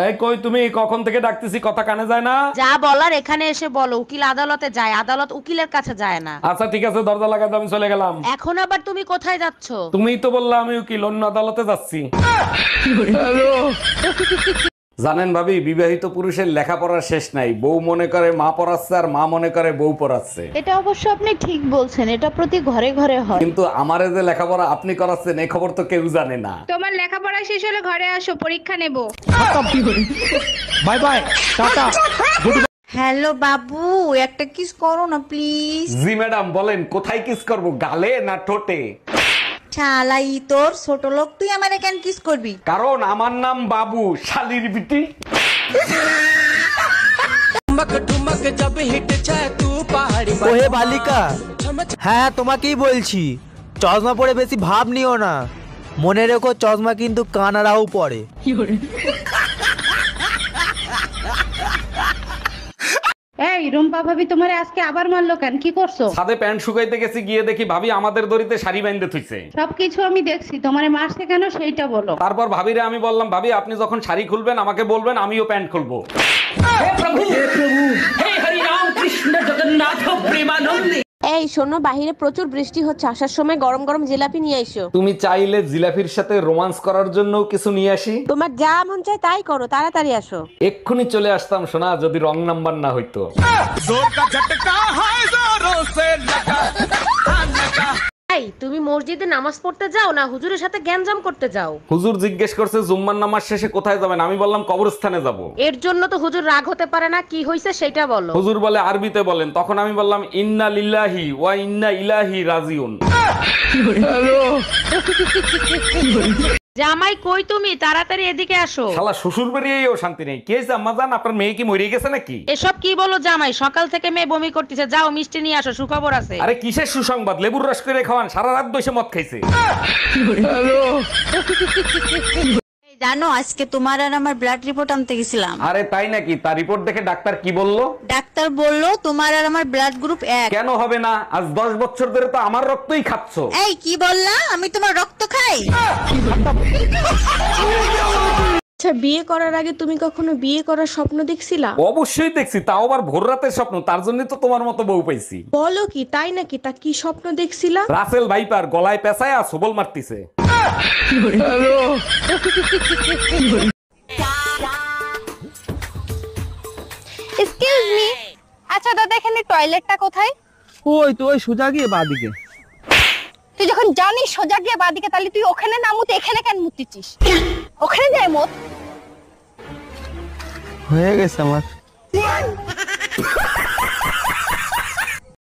এই কই তুমি? কখন থেকে ডাকতেছি, কথা কানে যায় না? যা বলার এখানে এসে বলো। উকিল আদালতে যায়, আদালত উকিলের কাছে যায় না। আচ্ছা ঠিক আছে, দরজা লাগাই দাও, আমি চলে গেলাম। এখন আবার তুমি কোথায় যাচ্ছ? তুমিই তো বললা আমি উকিল, অন্য আদালতে যাচ্ছি। জানেন ভাবি, বিবাহিত পুরুষের লেখাপড়ার শেষ নাই। বউ মনে করে মা পড়াচ্ছে আর মা মনে করে বউ পড়াচ্ছে। এটা অবশ্য আপনি ঠিক বলছেন, এটা প্রতি ঘরে ঘরে হয়। কিন্তু আমারে যে লেখাপড়া আপনি করাচ্ছেন এই খবর তো কেউ জানে না। তোমার লেখাপড়া শেষ হলে ঘরে আসো, পরীক্ষা নেব। Bye bye, tata. হ্যালো বাবু, একটা কিস করো না প্লিজ। জি ম্যাডাম বলেন, কোথায় কিস করব, গালে না ঠোঁটে? শালাই তোর ছোট লোক, তুই আমারে কেন কিস করবি? কারণ আমার নাম বাবু, শালির বিটি। ওহে বালিকা, হ্যাঁ তোমাকেই বলছি, চশমা পরে বেশি ভাব নিও না। মনে রেখো চশমা কিন্তু কানারাও পরে। এই রুম্পা ভাবি তোমারে আজকে আবার মারলো কেন? কি করছো? ছাদে প্যান্ট শুকাইতে গেছি, গিয়ে দেখি ভাবি আমাদের দড়িতে শাড়ি বাইন্ধে থুইছে। সবকিছু আমি দেখছি, তোমারে মারছে কেন সেইটা বলো। তারপর ভাবিরে আমি বললাম, ভাবি আপনি যখন শাড়ি খুলবেন আমাকে বলবেন, আমিও প্যান্ট খুলবো। এই শোনো, বাহিরে প্রচুর বৃষ্টি হচ্ছে, আসার সময় গরম গরম জিলাপি নিয়ে এসো। তুমি চাইলে জিলাফির সাথে রোমান্স করার জন্য কিছু নিয়ে আসি। তোমার যা মন চায় তাই করো, তাড়াতাড়ি আসো। এক্ষুনি চলে আসতাম সোনা, যদি রং নাম্বার না হইতো। এই তুমি মসজিদে নামাজ পড়তে যাও না হুজুরের সাথে গ্যাঞ্জাম করতে যাও? হুজুর জিজ্ঞেস করছে জুম্মার নামাজ শেষে কোথায় যাবেন, আমি বললাম কবরস্থানে যাব। এর জন্য তো হুজুর রাগ হতে পারে না, কি হয়েছে সেটা বলো। হুজুর বলে আরবিতে বলেন, তখন আমি বললাম ইন্না লিল্লাহি ওয়া ইন্না ইলাইহি রাজিউন। জামাই কই তুমি? তাড়াতাড়ি এদিকে আসো। শালা শ্বশুর বাড়িয়েও শান্তি নেই। কি হয়েছে আম্মা জান, আপনার মেয়ে কি মরে গেছে নাকি? এসব কি বলো জামাই? সকাল থেকে মেয়ে বমি করতেছে, যাও মিষ্টি নিয়ে আসো, সুখবর আছে। আরে কিসের সুসংবাদ, লেবুর রস করে খাওয়ান, সারা রাত বসে মদ খাইছে। জানো আজকে তোমার আর আমার ব্লাড রিপোর্ট আনতে গেছিলাম। আরে তাই নাকি? তার রিপোর্ট দেখে ডাক্তার কি বললো? ডাক্তার বললো তোমার আর আমার ব্লাড গ্রুপ এক। কেন হবে না? আজ 10 বছর ধরে তো আমার রক্তই খাচ্ছ। এই কি বললা? আমি তোমার রক্ত খাই? আচ্ছা, বিয়ে করার আগে তুমি কখনো বিয়ে করার স্বপ্ন দেখছিলা? অবশ্যই দেখছি, তাও আবার ভোর রাতের স্বপ্ন। তার জন্য তো তোমার মতো বউ পাইছি। বলো কি, তাই নাকি? তা কি স্বপ্ন দেখছিলা? রাসেল ভাইপার গলায় পেঁচায় আর সবল মারতিছে। এক্সকিউজ মি, আচ্ছা দাদা এখানে টয়লেটটা কোথায়? ওই তো ওই সোজা গিয়ে বাদিকে। তুই যখন জানিস সোজা গিয়ে বাদিকে, তাহলে তুই ওখানে না মুতে এখানে কেন মুতিছিস? ওখানে যাই মত। হয়ে গেছে আমার।